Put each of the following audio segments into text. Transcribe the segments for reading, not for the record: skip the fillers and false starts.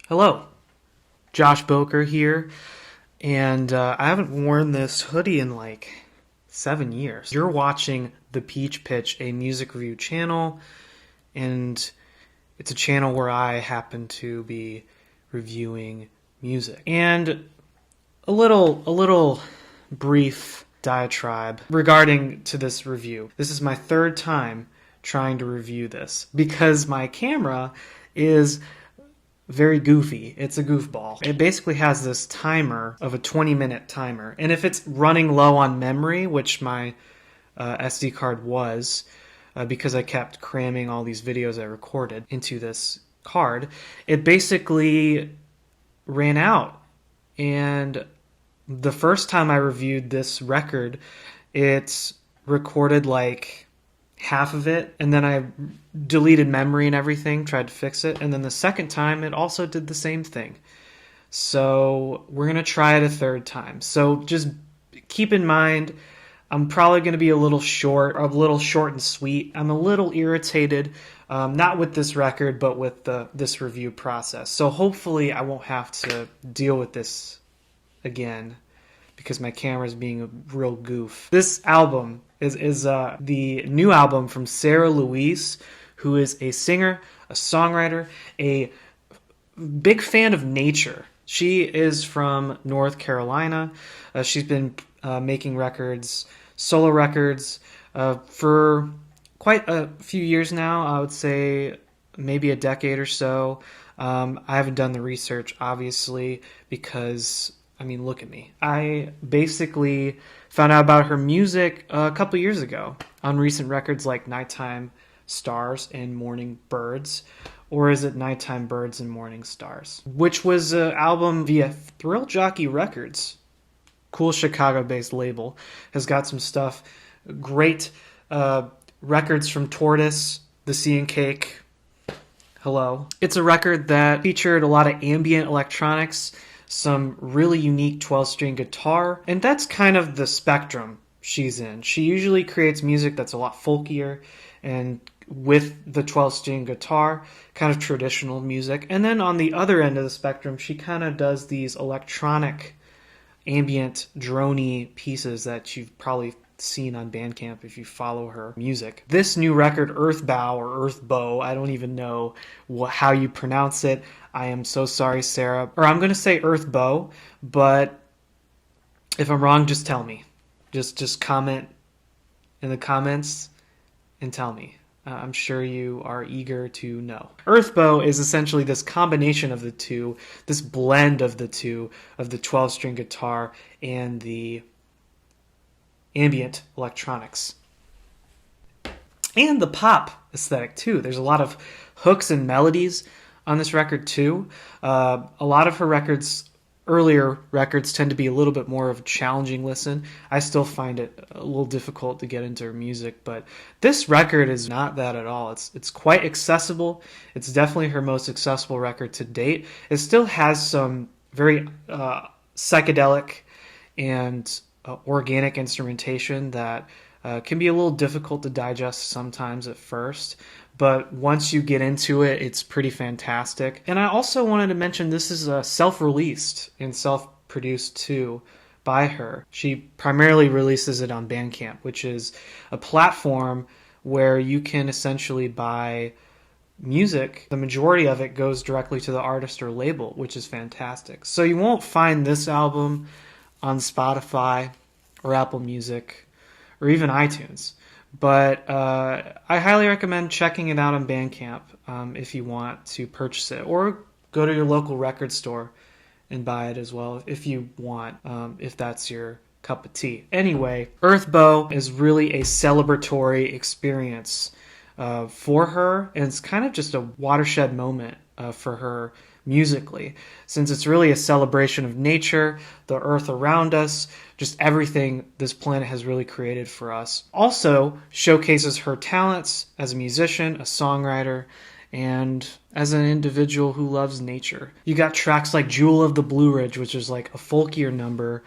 Hello, Josh Boker here, and I haven't worn this hoodie in like 7 years. You're watching The Peach Pitch, a music review channel, and it's a channel where I happen to be reviewing music. And a little brief diatribe regarding to this review. This is my third time trying to review this because my camera is very goofy. It's a goofball. It basically has this timer of a 20-minute timer. And if it's running low on memory, which my SD card was, because I kept cramming all these videos I recorded into this card, it basically ran out. And the first time I reviewed this record, it's recorded like half of it, and then I deleted memory and everything, tried to fix it, and then the second time it also did the same thing. So we're going to try it a third time. So just keep in mind, I'm probably going to be a little short and sweet. I'm a little irritated, not with this record, but with this review process. So hopefully I won't have to deal with this again, because my camera's being a real goof. This album is the new album from Sarah Louise, who is a singer, a songwriter, a big fan of nature. She is from North Carolina. She's been making records, solo records, for quite a few years now. I would say maybe a decade or so. I haven't done the research, obviously, because look at me. I basically found out about her music a couple years ago on recent records like Nighttime Stars and Morning Birds, or is it Nighttime Birds and Morning Stars, which was an album via Thrill Jockey Records. Cool Chicago-based label. Has got some stuff. Great records from Tortoise, The Sea and Cake. Hello. It's a record that featured a lot of ambient electronics, some really unique 12-string guitar, and that's kind of the spectrum she's in. She usually creates music that's a lot folkier and with the 12-string guitar, kind of traditional music. And then on the other end of the spectrum, she kind of does these electronic, ambient, droney pieces that you've probably seen on Bandcamp if you follow her music. This new record, Earthbow or Earthbow, I don't even know how you pronounce it. I am so sorry, Sarah. Or I'm going to say Earthbow, but if I'm wrong, just tell me. Just comment in the comments and tell me. I'm sure you are eager to know. Earthbow is essentially this combination of the two, this blend of the two, of the 12-string guitar and the ambient electronics. And the pop aesthetic, too. There's a lot of hooks and melodies on this record, too. A lot of her earlier records tend to be a little bit more of a challenging listen. I still find it a little difficult to get into her music, but this record is not that at all. It's quite accessible. It's definitely her most accessible record to date. It still has some very psychedelic and organic instrumentation that can be a little difficult to digest sometimes at first, but once you get into it, it's pretty fantastic. And I also wanted to mention this is self-released and self-produced too by her. She primarily releases it on Bandcamp, which is a platform where you can essentially buy music. The majority of it goes directly to the artist or label, which is fantastic. So you won't find this album on Spotify or Apple Music or even iTunes. But I highly recommend checking it out on Bandcamp if you want to purchase it. Or go to your local record store and buy it as well if you want, if that's your cup of tea. Anyway, Earthbow is really a celebratory experience for her, and it's kind of just a watershed moment for her musically, since it's really a celebration of nature, the earth around us, just everything this planet has really created for us. Also showcases her talents as a musician, a songwriter, and as an individual who loves nature. You got tracks like Jewel of the Blue Ridge, which is like a folkier number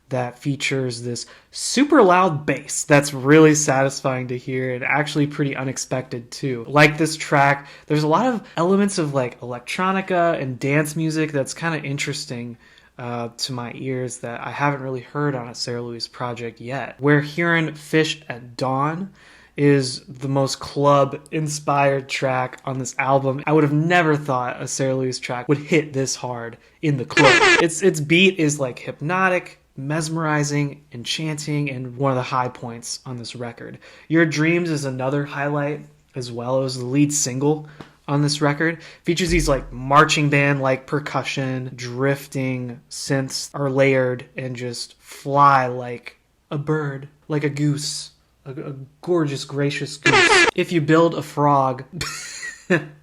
that features this super loud bass that's really satisfying to hear and actually pretty unexpected too. Like this track, there's a lot of elements of like electronica and dance music that's kind of interesting to my ears that I haven't really heard on a Sarah Louise project yet. Where Heron Fish at Dawn is the most club-inspired track on this album. I would have never thought a Sarah Louise track would hit this hard in the club. Its beat is like hypnotic, mesmerizing, enchanting, and one of the high points on this record. Your Dreams is another highlight as well. It was the lead single on this record. Features these like marching band like percussion, drifting synths are layered and just fly like a bird, like a goose, a gorgeous, gracious goose. If you build a frog,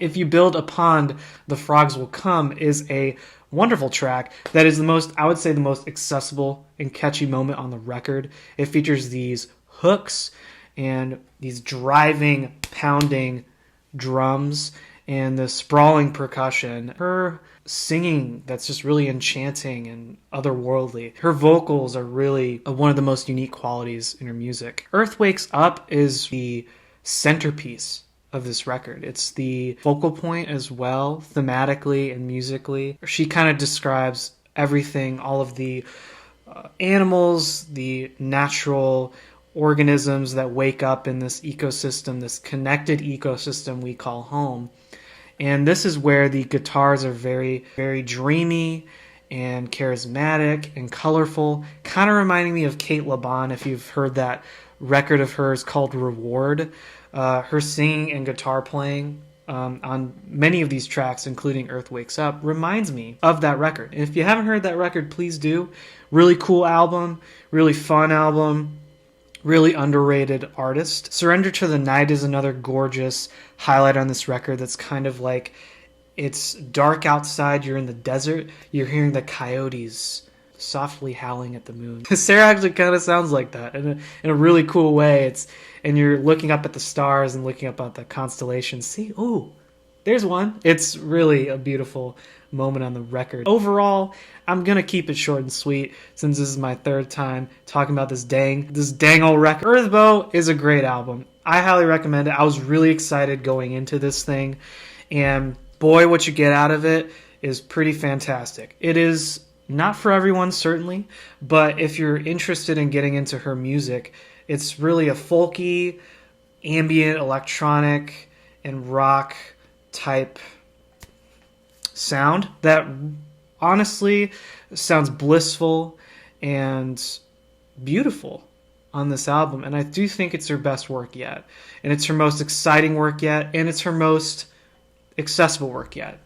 if you build a pond, the frogs will come is a wonderful track that is the most, I would say, the most accessible and catchy moment on the record. It features these hooks and these driving, pounding drums and the sprawling percussion. Her singing that's just really enchanting and otherworldly. Her vocals are really one of the most unique qualities in her music. Earth Wakes Up is the centerpiece of this record. It's the focal point as well, thematically and musically. She kind of describes everything, all of the animals, the natural organisms that wake up in this ecosystem, this connected ecosystem we call home. And this is where the guitars are very, very dreamy and charismatic and colorful, kind of reminding me of Kate LeBon, if you've heard that record of hers called Reward. Her singing and guitar playing on many of these tracks, including Earth Wakes Up, reminds me of that record. And if you haven't heard that record, please do. Really cool album, really fun album, really underrated artist. Surrender to the Night is another gorgeous highlight on this record that's kind of like, it's dark outside, you're in the desert, you're hearing the coyotes softly howling at the moon. Sarah actually kind of sounds like that in a really cool way. And you're looking up at the stars and looking up at the constellations. See, ooh, there's one. It's really a beautiful moment on the record. Overall, I'm gonna keep it short and sweet since this is my third time talking about this dang old record. Earthbow is a great album. I highly recommend it. I was really excited going into this thing, and boy, what you get out of it is pretty fantastic. It is not for everyone, certainly, but if you're interested in getting into her music, it's really a folky, ambient, electronic, and rock type sound that honestly sounds blissful and beautiful on this album. And I do think it's her best work yet. And it's her most exciting work yet. And it's her most accessible work yet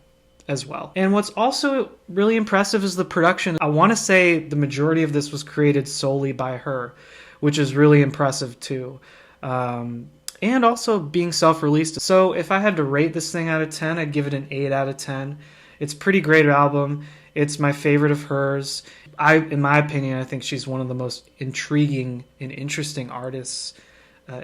as well. And what's also really impressive is the production. I want to say the majority of this was created solely by her, which is really impressive too. And also being self-released. So if I had to rate this thing out of 10, I'd give it an 8 out of 10. It's a pretty great album. It's my favorite of hers. In my opinion, I think she's one of the most intriguing and interesting artists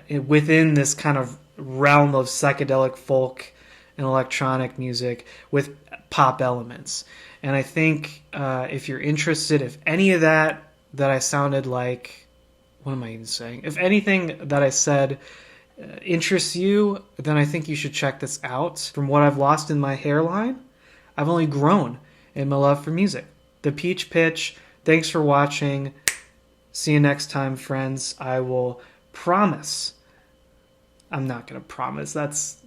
within this kind of realm of psychedelic folk and electronic music with pop elements. And I think if you're interested, if any of that I sounded like, what am I even saying? If anything that I said interests you, then I think you should check this out. From what I've lost in my hairline, I've only grown in my love for music. The Peach Pitch. Thanks for watching. See you next time, friends. I will promise. I'm not going to promise. That's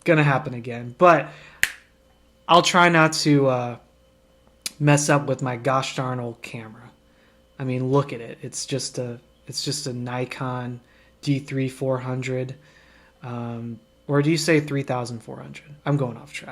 going to happen again. But I'll try not to mess up with my gosh darn old camera. I mean, look at it. It's just a Nikon D3 400. Or do you say 3400? I'm going off track.